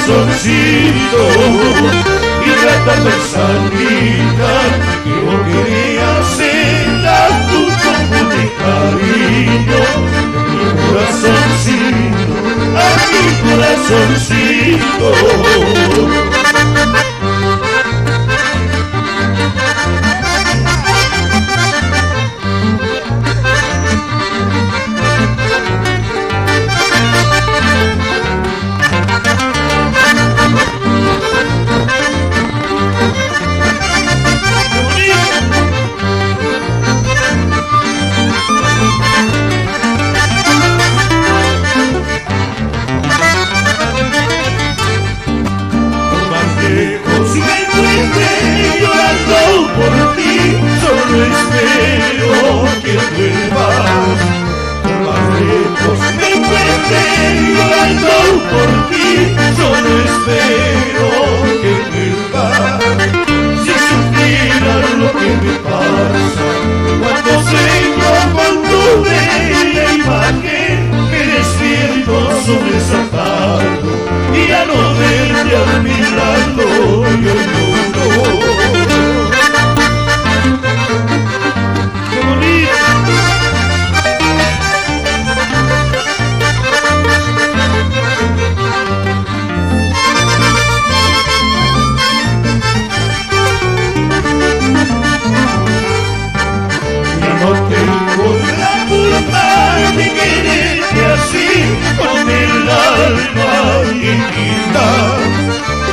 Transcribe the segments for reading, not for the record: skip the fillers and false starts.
corazoncito, ingrata personita, que yo quería ser tu como de cariño. Mi corazoncito, a mi corazoncito. Por ti, solo espero que vuelvas. Por más lejos me encuentre llorando por ti, solo espero que vuelvas. Si supieras lo que me pasa cuando sueño con tu bella imagen, me despierto sobresaltado y a no verte a mi lado yo lloro. De quererte así con el alma infinita.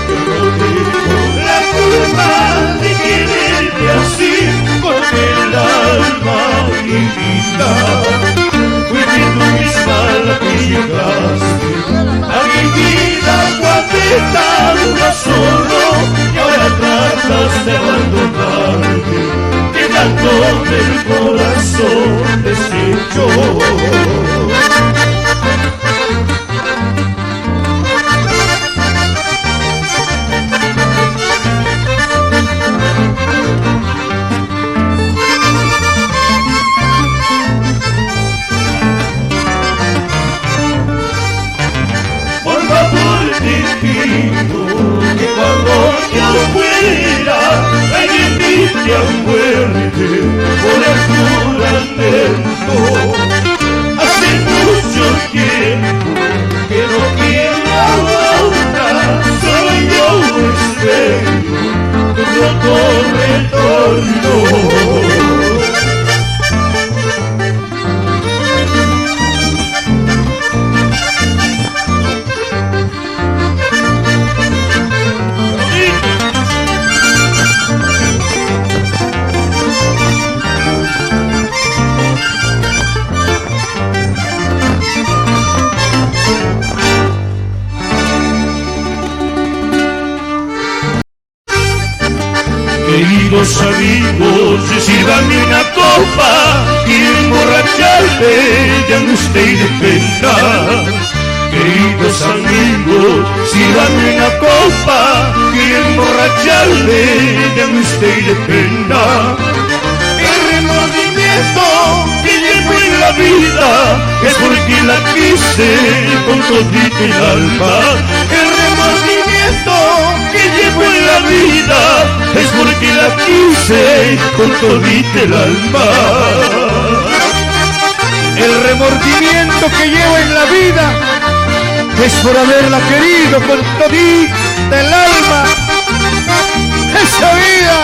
Yo no tengo la culpa de quererte así con el alma infinita. Fuiste tú misma la que llegaste a mi vida cuando estaba solo y ahora tratas de abandonarte, quedando del corazón deshecho. Por favor te pido que cuando yo muera alguien me acuerde por el juramento. Hace mucho tiempo que no quiero a otra, solo yo espero tu pronto retorno. Queridos amigos, sírvanme una copa y emborracharme de angustia y de pena. Queridos amigos, sírvanme una copa y emborracharme de angustia y de pena. El remordimiento que llevo en la vida es porque la quise con todita el alma. El remordimiento que llevo en la vida es porque la quise con todita el alma. El remordimiento que llevo en la vida es por haberla querido con todita el alma. Esa vida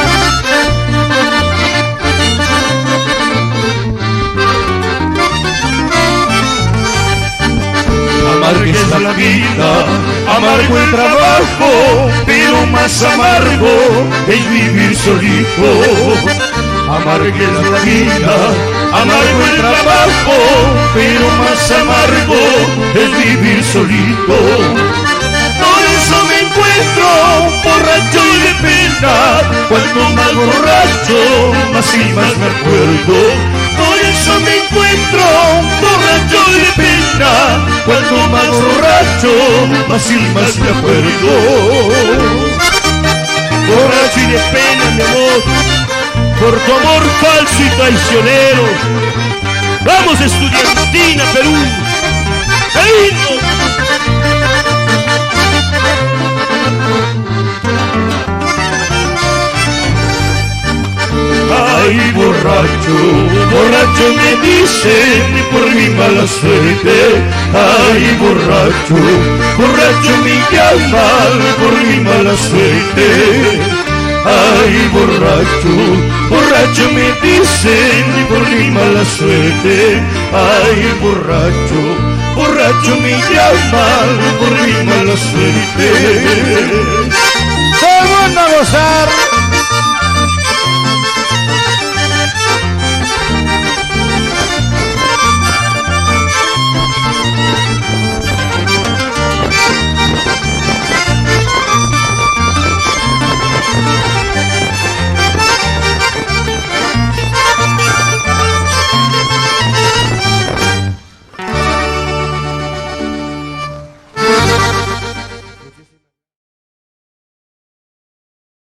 amarga es la vida, amargo el trabajo, pero más amargo es vivir solito. Amarga es la vida, amargo el trabajo, pero más amargo es vivir solito. Por eso me encuentro borracho y de pena, cuanto más borracho, más y más me acuerdo. Por eso me encuentro borracho y de pena, cuanto más borracho, más y más me acuerdo. Borracho y de pena, mi amor, por tu amor falso y traicionero. Vamos, Estudiantina, Perú. ¡Qué lindo! Ay, borracho, borracho me dicen por mi mala suerte. Ay, borracho, borracho me llaman por mi mala suerte. Ay, borracho, borracho me dicen por mi mala suerte. Ay, borracho, borracho me llaman por mi mala suerte. Todo el mundo a gozar.